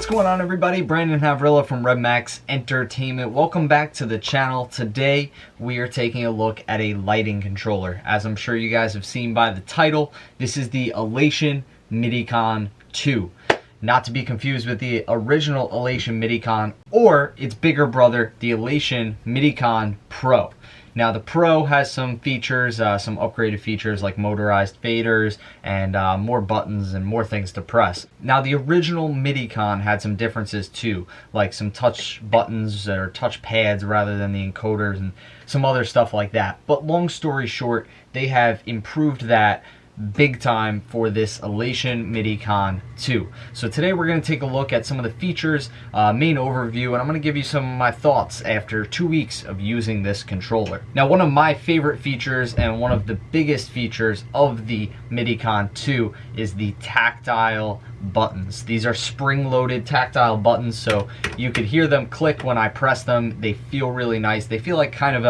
going on, everybody? Brandon Havrilla from RedMax Entertainment. Welcome back to the channel. Today we are taking a look at a lighting controller. As I'm sure you guys have seen by the title, this is the Elation Midicon 2. Not to be confused with the original Elation Midicon or its bigger brother, the Elation Midicon Pro. Now the Pro has some features, some upgraded features like motorized faders and more buttons and more things to press. Now the original Midicon had some differences too, like some touch buttons or touch pads rather than the encoders and some other stuff like that. But long story short, they have improved that big time for this Elation Midicon 2. So today we're going to take a look at some of the features, main overview, and I'm going to give you some of my thoughts after 2 weeks of using this controller. Now, one of my favorite features and one of the biggest features of the Midicon 2 is the tactile buttons. These are spring-loaded tactile buttons, so you could hear them click when I press them. They feel really nice. They feel like kind of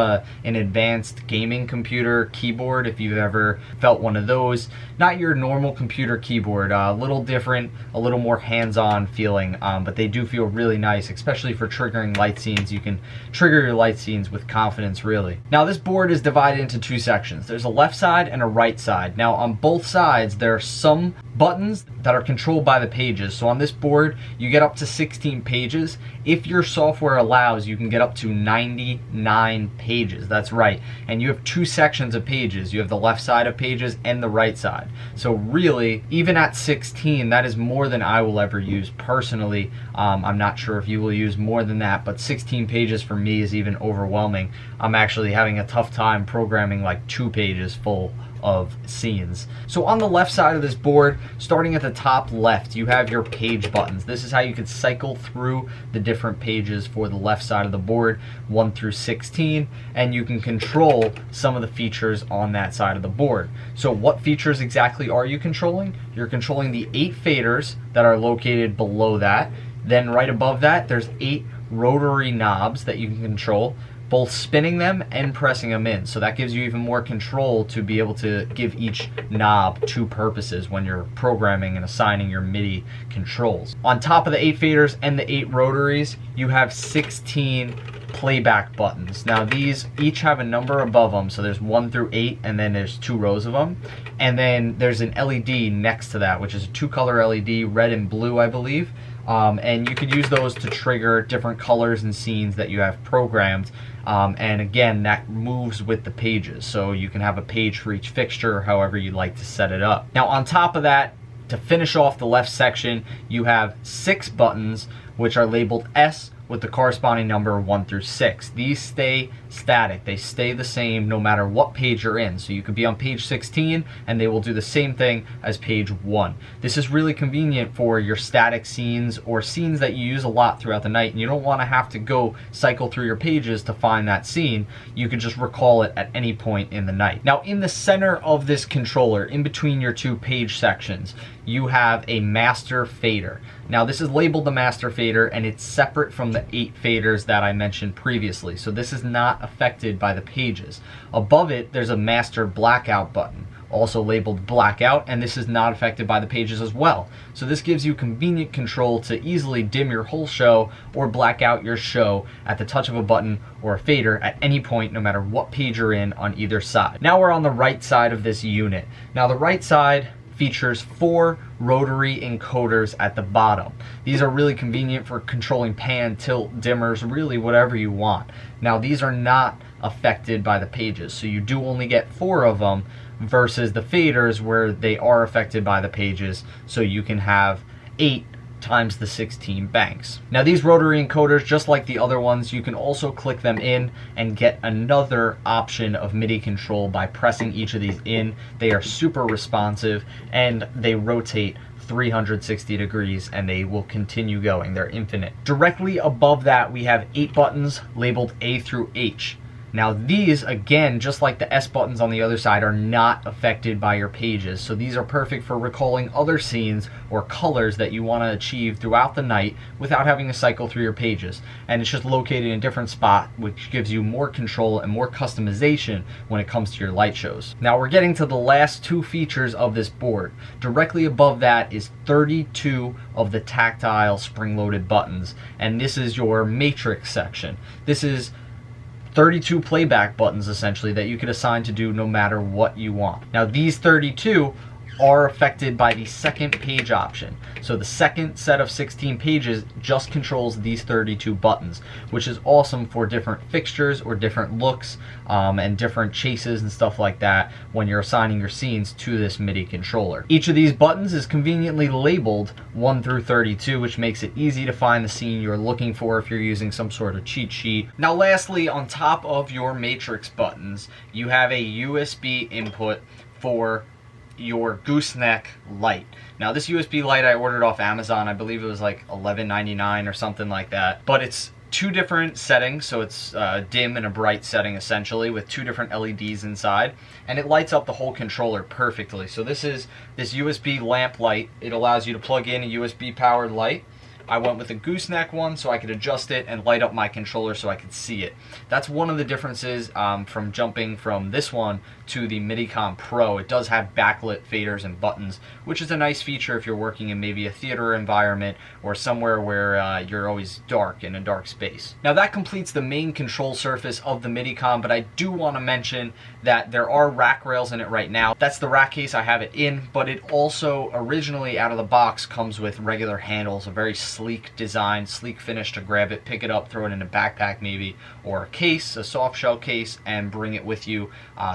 an advanced gaming computer keyboard, if you've ever felt one of those. Not your normal computer keyboard, a little different, a little more hands-on feeling, but they do feel really nice, especially for triggering light scenes. You can trigger your light scenes with confidence, really. Now this board is divided into two sections. There's a left side and a right side. Now on both sides there are some buttons that are controlled by the pages. So on this board you get up to 16 pages. If your software allows, you can get up to 99 pages. That's right. And you have two sections of pages. You have the left side of pages and the right side. So really, even at 16, that is more than I will ever use personally. I'm not sure if you will use more than that, but 16 pages for me is even overwhelming. I'm actually having a tough time programming like 2 pages full of scenes. So on the left side of this board, starting at the top left, you have your page buttons. This is how you could cycle through the different pages for the left side of the board, 1 through 16, and you can control some of the features on that side of the board. So what features exactly are you controlling? You're controlling the 8 faders that are located below that. Then right above that, there's 8 rotary knobs that you can control, both spinning them and pressing them in. So that gives you even more control to be able to give each knob 2 purposes when you're programming and assigning your MIDI controls. On top of the 8 faders and the 8 rotaries, you have 16 playback buttons. Now these each have a number above them, so there's 1 through 8 and then there's 2 rows of them. And then there's an LED next to that, which is a 2-color LED, red and blue I believe. And you could use those to trigger different colors and scenes that you have programmed. And again, that moves with the pages, so you can have a page for each fixture, however you'd like to set it up. Now on top of that, to finish off the left section, you have 6 buttons which are labeled S with the corresponding number 1 through 6. These stay static. They stay the same no matter what page you're in. So you could be on page 16 and they will do the same thing as page 1. This is really convenient for your static scenes or scenes that you use a lot throughout the night and you don't want to have to go cycle through your pages to find that scene. You can just recall it at any point in the night. Now in the center of this controller, in between your 2 page sections, you have a master fader. Now this is labeled the master fader and it's separate from the 8 faders that I mentioned previously. So this is not affected by the pages. Above it, there's a master blackout button, also labeled blackout, and this is not affected by the pages as well. So this gives you convenient control to easily dim your whole show or black out your show at the touch of a button or a fader at any point, no matter what page you're in on either side. Now we're on the right side of this unit. Now the right side features 4 rotary encoders at the bottom. These are really convenient for controlling pan, tilt, dimmers, really whatever you want. Now these are not affected by the pages, so you do only get 4 of them versus the faders where they are affected by the pages, so you can have 8 times the 16 banks. Now these rotary encoders, just like the other ones, you can also click them in and get another option of MIDI control by pressing each of these in. They are super responsive and they rotate 360 degrees and they will continue going. They're infinite. Directly above that we have 8 buttons labeled A through H. Now these, again, just like the S buttons on the other side, are not affected by your pages. So these are perfect for recalling other scenes or colors that you want to achieve throughout the night without having to cycle through your pages. And it's just located in a different spot, which gives you more control and more customization when it comes to your light shows. Now we're getting to the last two features of this board. Directly above that is 32 of the tactile spring-loaded buttons. And this is your matrix section. This is 32 playback buttons essentially that you could assign to do no matter what you want. Now these 32 are affected by the second page option. So the second set of 16 pages just controls these 32 buttons, which is awesome for different fixtures or different looks and different chases and stuff like that when you're assigning your scenes to this MIDI controller. Each of these buttons is conveniently labeled 1 through 32, which makes it easy to find the scene you're looking for if you're using some sort of cheat sheet. Now lastly, on top of your matrix buttons, you have a USB input for your gooseneck light. Now this USB light I ordered off Amazon. I believe it was like $11.99 or something like that. But it's two different settings, so it's a dim and a bright setting essentially with two different LEDs inside, and it lights up the whole controller perfectly. So this is this USB lamp light. It allows you to plug in a USB powered light. I went with a gooseneck one so I could adjust it and light up my controller so I could see it. That's one of the differences from jumping from this one to the Midicon Pro. It does have backlit faders and buttons, which is a nice feature if you're working in maybe a theater environment or somewhere where you're always dark in a dark space. Now that completes the main control surface of the Midicon, but I do want to mention that there are rack rails in it right now. That's the rack case I have it in, but it also originally out of the box comes with regular handles, a very sleek design, sleek finish to grab it, pick it up, throw it in a backpack maybe, or a case, a soft shell case, and bring it with you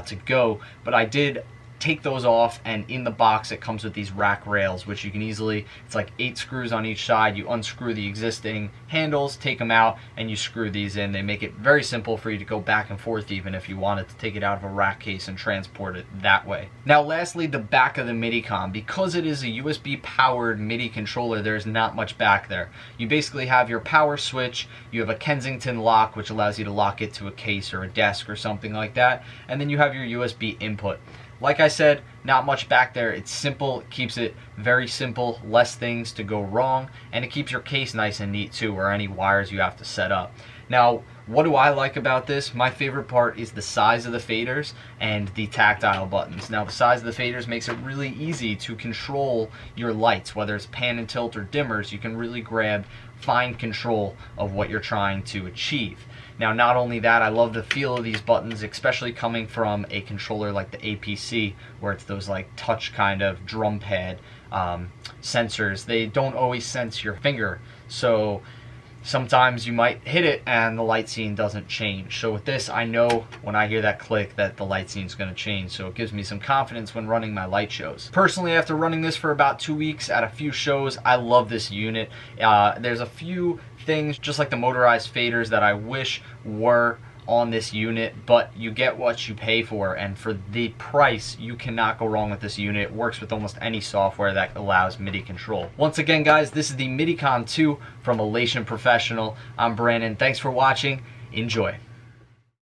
to go. But I did take those off, and in the box it comes with these rack rails, which you can easily, it's like 8 screws on each side. You unscrew the existing handles, take them out, and you screw these in. They make it very simple for you to go back and forth even if you wanted to take it out of a rack case and transport it that way. Now lastly, the back of the Midicon. Because it is a USB powered MIDI controller, there's not much back there. You basically have your power switch, you have a Kensington lock which allows you to lock it to a case or a desk or something like that, and then you have your USB input. Like I said, not much back there. It's simple, it keeps it very simple, less things to go wrong, and it keeps your case nice and neat too, or any wires you have to set up. Now, what do I like about this? My favorite part is the size of the faders and the tactile buttons. Now, the size of the faders makes it really easy to control your lights, whether it's pan and tilt or dimmers. You can really grab fine control of what you're trying to achieve. Now, not only that, I love the feel of these buttons, especially coming from a controller like the APC, where it's those like touch kind of drum pad sensors. They don't always sense your finger, so sometimes you might hit it and the light scene doesn't change. So with this, I know when I hear that click that the light scene is going to change, so it gives me some confidence when running my light shows. Personally, after running this for about 2 weeks at a few shows, I love this unit. There's a few things, just like the motorized faders, that I wish were on this unit, but you get what you pay for, and for the price you cannot go wrong with this unit. It works with almost any software that allows MIDI control. Once again guys, this is the Midicon 2 from Elation Professional. I'm Brandon, thanks for watching, enjoy.